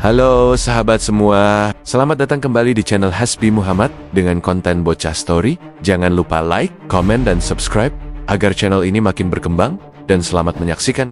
Halo sahabat semua, selamat datang kembali di channel Hasbi Muhammad dengan konten bocah story. Jangan lupa like, komen, dan subscribe agar channel ini makin berkembang, dan selamat menyaksikan.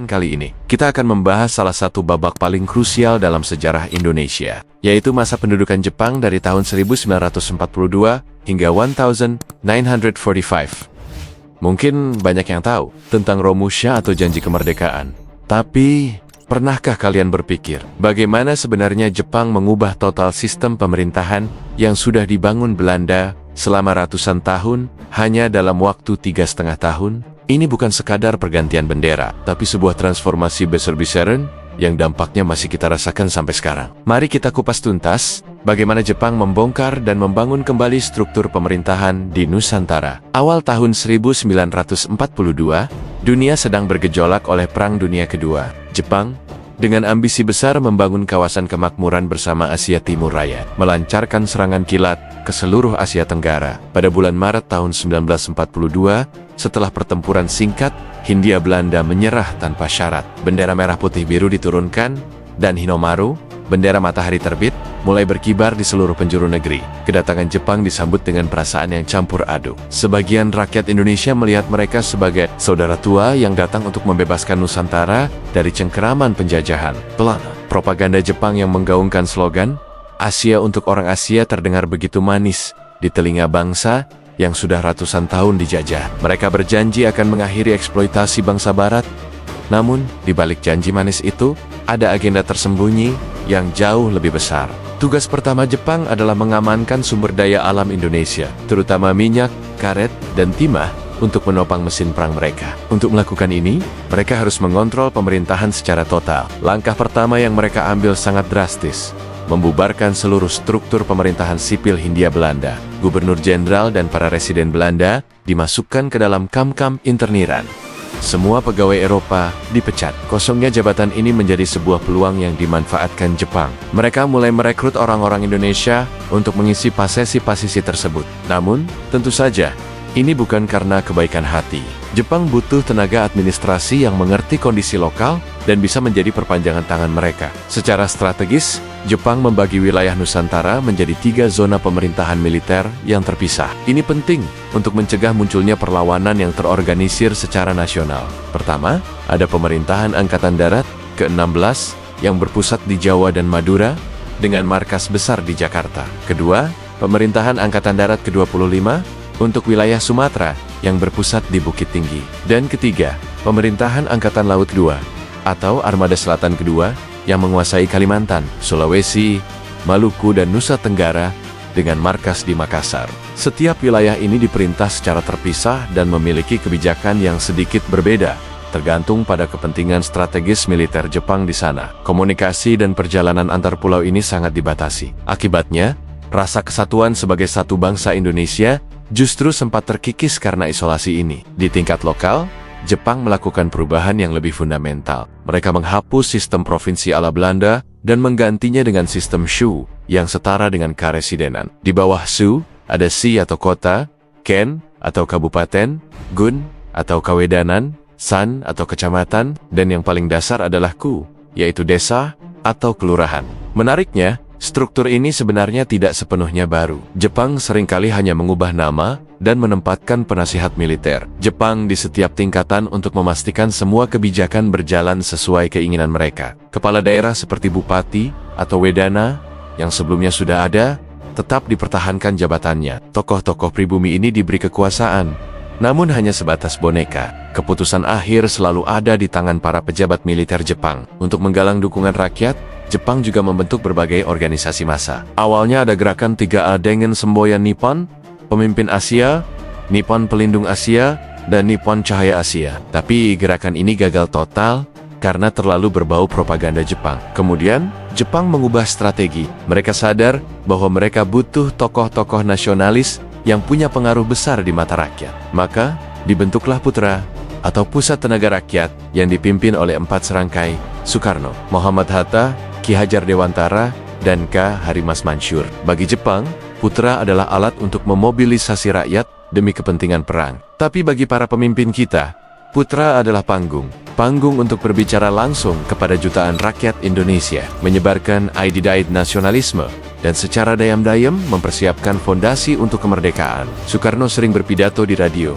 Kali ini, kita akan membahas salah satu babak paling krusial dalam sejarah Indonesia, yaitu masa pendudukan Jepang dari tahun 1942 hingga 1945. Mungkin banyak yang tahu tentang Romusha atau janji kemerdekaan. Tapi, pernahkah kalian berpikir bagaimana sebenarnya Jepang mengubah total sistem pemerintahan yang sudah dibangun Belanda selama ratusan tahun hanya dalam waktu 3,5 tahun? Ini bukan sekadar pergantian bendera, tapi sebuah transformasi besar-besaran yang dampaknya masih kita rasakan sampai sekarang. Mari kita kupas tuntas bagaimana Jepang membongkar dan membangun kembali struktur pemerintahan di Nusantara. Awal tahun 1942, dunia sedang bergejolak oleh Perang Dunia Kedua. Jepang, dengan ambisi besar membangun kawasan kemakmuran bersama Asia Timur Raya, melancarkan serangan kilat ke seluruh Asia Tenggara. Pada bulan Maret tahun 1942, setelah pertempuran singkat, Hindia Belanda menyerah tanpa syarat. Bendera merah putih biru diturunkan, dan Hinomaru, bendera matahari terbit, mulai berkibar di seluruh penjuru negeri. Kedatangan Jepang disambut dengan perasaan yang campur aduk. Sebagian rakyat Indonesia melihat mereka sebagai saudara tua yang datang untuk membebaskan Nusantara dari cengkeraman penjajahan. Propaganda Jepang yang menggaungkan slogan "Asia untuk orang Asia" terdengar begitu manis di telinga bangsa yang sudah ratusan tahun dijajah. Mereka berjanji akan mengakhiri eksploitasi bangsa Barat. Namun, di balik janji manis itu, ada agenda tersembunyi yang jauh lebih besar. Tugas pertama Jepang adalah mengamankan sumber daya alam Indonesia, terutama minyak, karet, dan timah, untuk menopang mesin perang mereka. Untuk melakukan ini, mereka harus mengontrol pemerintahan secara total. Langkah pertama yang mereka ambil sangat drastis: membubarkan seluruh struktur pemerintahan sipil Hindia Belanda. Gubernur Jenderal dan para residen Belanda dimasukkan ke dalam kam-kam interniran. Semua pegawai Eropa dipecat. Kosongnya jabatan ini menjadi sebuah peluang yang dimanfaatkan Jepang. Mereka mulai merekrut orang-orang Indonesia untuk mengisi posisi-posisi tersebut. Namun, tentu saja, ini bukan karena kebaikan hati. Jepang butuh tenaga administrasi yang mengerti kondisi lokal dan bisa menjadi perpanjangan tangan mereka. Secara strategis, Jepang membagi wilayah Nusantara menjadi 3 zona pemerintahan militer yang terpisah. Ini penting untuk mencegah munculnya perlawanan yang terorganisir secara nasional. Pertama, ada pemerintahan Angkatan Darat ke-16 yang berpusat di Jawa dan Madura dengan markas besar di Jakarta. Kedua, pemerintahan Angkatan Darat ke-25 untuk wilayah Sumatera yang berpusat di Bukit Tinggi. Dan ketiga, pemerintahan Angkatan Laut II atau Armada Selatan Kedua yang menguasai Kalimantan, Sulawesi, Maluku, dan Nusa Tenggara dengan markas di Makassar. Setiap wilayah ini diperintah secara terpisah dan memiliki kebijakan yang sedikit berbeda, tergantung pada kepentingan strategis militer Jepang di sana. Komunikasi dan perjalanan antar pulau ini sangat dibatasi. Akibatnya, rasa kesatuan sebagai satu bangsa Indonesia justru sempat terkikis karena isolasi ini. Di tingkat lokal, Jepang melakukan perubahan yang lebih fundamental. Mereka menghapus sistem provinsi ala Belanda dan menggantinya dengan sistem Shu yang setara dengan karesidenan. Di bawah Shu, ada Si atau kota, Ken atau kabupaten, Gun atau kawedanan, San atau kecamatan, dan yang paling dasar adalah Ku, yaitu desa atau kelurahan. Menariknya, struktur ini sebenarnya tidak sepenuhnya baru. Jepang seringkali hanya mengubah nama dan menempatkan penasihat militer Jepang di setiap tingkatan untuk memastikan semua kebijakan berjalan sesuai keinginan mereka. Kepala daerah seperti bupati atau wedana yang sebelumnya sudah ada tetap dipertahankan jabatannya. Tokoh-tokoh pribumi ini diberi kekuasaan, namun hanya sebatas boneka. Keputusan akhir selalu ada di tangan para pejabat militer Jepang. Untuk menggalang dukungan rakyat, Jepang juga membentuk berbagai organisasi massa. Awalnya ada gerakan 3A dengan semboyan Nippon, pemimpin Asia, Nippon Pelindung Asia, dan Nippon Cahaya Asia. Tapi gerakan ini gagal total karena terlalu berbau propaganda Jepang. Kemudian, Jepang mengubah strategi. Mereka sadar bahwa mereka butuh tokoh-tokoh nasionalis yang punya pengaruh besar di mata rakyat. Maka, dibentuklah Putra atau Pusat Tenaga Rakyat yang dipimpin oleh 4 serangkai: Soekarno, Muhammad Hatta, Ki Hajar Dewantara, dan K. Harimas Mansyur. Bagi Jepang, Putra adalah alat untuk memobilisasi rakyat demi kepentingan perang. Tapi bagi para pemimpin kita, Putra adalah panggung untuk berbicara langsung kepada jutaan rakyat Indonesia, menyebarkan ide-ide nasionalisme, dan secara diam-diam mempersiapkan fondasi untuk kemerdekaan. Soekarno sering berpidato di radio,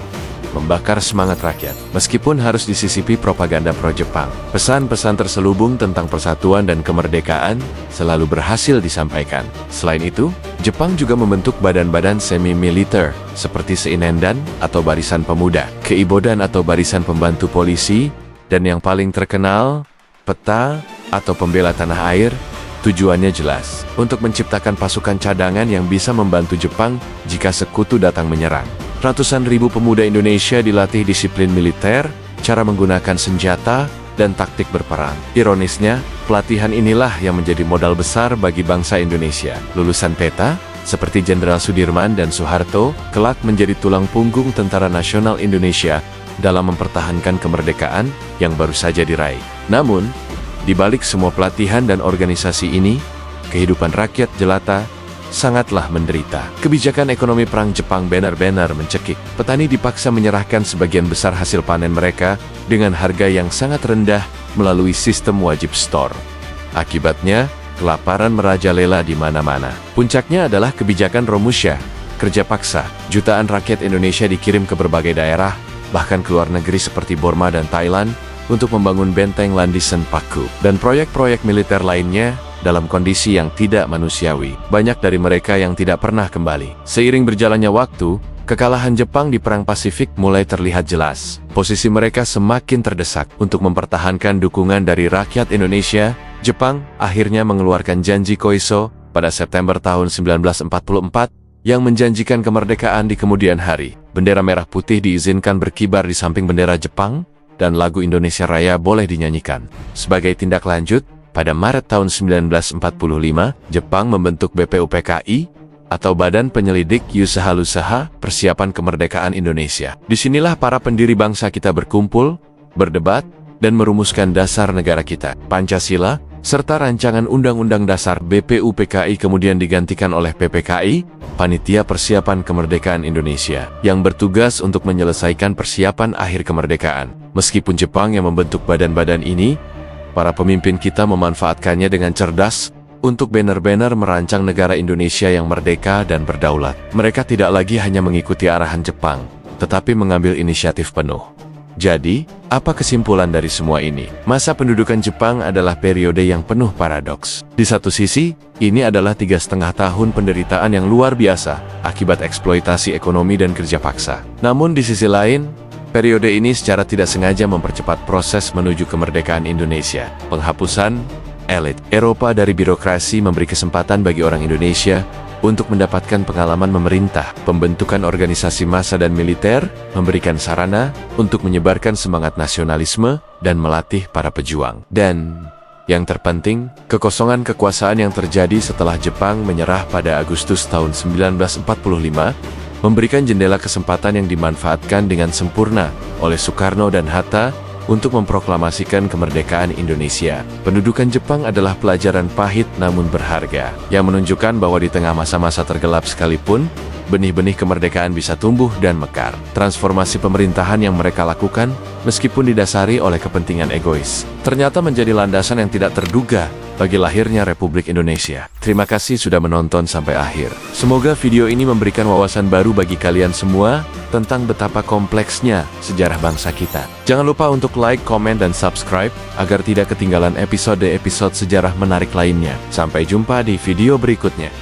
membakar semangat rakyat, meskipun harus disisipi propaganda pro-Jepang. Pesan-pesan terselubung tentang persatuan dan kemerdekaan selalu berhasil disampaikan. Selain itu, Jepang juga membentuk badan-badan semi-militer seperti Seinendan atau Barisan Pemuda, Keibodan atau Barisan Pembantu Polisi, dan yang paling terkenal, Peta atau Pembela Tanah Air. Tujuannya jelas, untuk menciptakan pasukan cadangan yang bisa membantu Jepang jika sekutu datang menyerang. Ratusan ribu pemuda Indonesia dilatih disiplin militer, cara menggunakan senjata, dan taktik berperang. Ironisnya, pelatihan inilah yang menjadi modal besar bagi bangsa Indonesia. Lulusan PETA, seperti Jenderal Sudirman dan Soeharto, kelak menjadi tulang punggung Tentara Nasional Indonesia dalam mempertahankan kemerdekaan yang baru saja diraih. Namun, di balik semua pelatihan dan organisasi ini, kehidupan rakyat jelata sangatlah menderita. Kebijakan ekonomi perang Jepang benar-benar mencekik. Petani dipaksa menyerahkan sebagian besar hasil panen mereka dengan harga yang sangat rendah melalui sistem wajib store. Akibatnya, kelaparan merajalela di mana-mana. Puncaknya adalah kebijakan Romusha, kerja paksa. Jutaan rakyat Indonesia dikirim ke berbagai daerah, bahkan ke luar negeri seperti Burma dan Thailand, untuk membangun benteng Landisen Paku dan proyek-proyek militer lainnya dalam kondisi yang tidak manusiawi. Banyak dari mereka yang tidak pernah kembali. Seiring berjalannya waktu, kekalahan Jepang di Perang Pasifik mulai terlihat jelas. Posisi mereka semakin terdesak. Untuk mempertahankan dukungan dari rakyat Indonesia, Jepang akhirnya mengeluarkan janji Koiso pada September tahun 1944 yang menjanjikan kemerdekaan di kemudian hari. Bendera merah putih diizinkan berkibar di samping bendera Jepang, dan lagu Indonesia Raya boleh dinyanyikan. Sebagai tindak lanjut, pada Maret tahun 1945, Jepang membentuk BPUPKI atau Badan Penyelidik Usaha-Usaha Persiapan Kemerdekaan Indonesia. Disinilah para pendiri bangsa kita berkumpul, berdebat, dan merumuskan dasar negara kita. Pancasila, serta rancangan Undang-Undang Dasar BPUPKI kemudian digantikan oleh PPKI, Panitia Persiapan Kemerdekaan Indonesia, yang bertugas untuk menyelesaikan persiapan akhir kemerdekaan. Meskipun Jepang yang membentuk badan-badan ini, para pemimpin kita memanfaatkannya dengan cerdas untuk benar-benar merancang negara Indonesia yang merdeka dan berdaulat. Mereka tidak lagi hanya mengikuti arahan Jepang, tetapi mengambil inisiatif penuh. Jadi, apa kesimpulan dari semua ini? Masa pendudukan Jepang adalah periode yang penuh paradoks. Di satu sisi, ini adalah 3,5 tahun penderitaan yang luar biasa akibat eksploitasi ekonomi dan kerja paksa. Namun di sisi lain, periode ini secara tidak sengaja mempercepat proses menuju kemerdekaan Indonesia. Penghapusan elit Eropa dari birokrasi memberi kesempatan bagi orang Indonesia untuk mendapatkan pengalaman memerintah. Pembentukan organisasi massa dan militer memberikan sarana untuk menyebarkan semangat nasionalisme dan melatih para pejuang. Dan yang terpenting, kekosongan kekuasaan yang terjadi setelah Jepang menyerah pada Agustus tahun 1945 memberikan jendela kesempatan yang dimanfaatkan dengan sempurna oleh Soekarno dan Hatta untuk memproklamasikan kemerdekaan Indonesia. Pendudukan Jepang adalah pelajaran pahit namun berharga, yang menunjukkan bahwa di tengah masa-masa tergelap sekalipun, benih-benih kemerdekaan bisa tumbuh dan mekar. Transformasi pemerintahan yang mereka lakukan, meskipun didasari oleh kepentingan egois, ternyata menjadi landasan yang tidak terduga bagi lahirnya Republik Indonesia. Terima kasih sudah menonton sampai akhir. Semoga video ini memberikan wawasan baru bagi kalian semua tentang betapa kompleksnya sejarah bangsa kita. Jangan lupa untuk like, komen, dan subscribe agar tidak ketinggalan episode-episode sejarah menarik lainnya. Sampai jumpa di video berikutnya.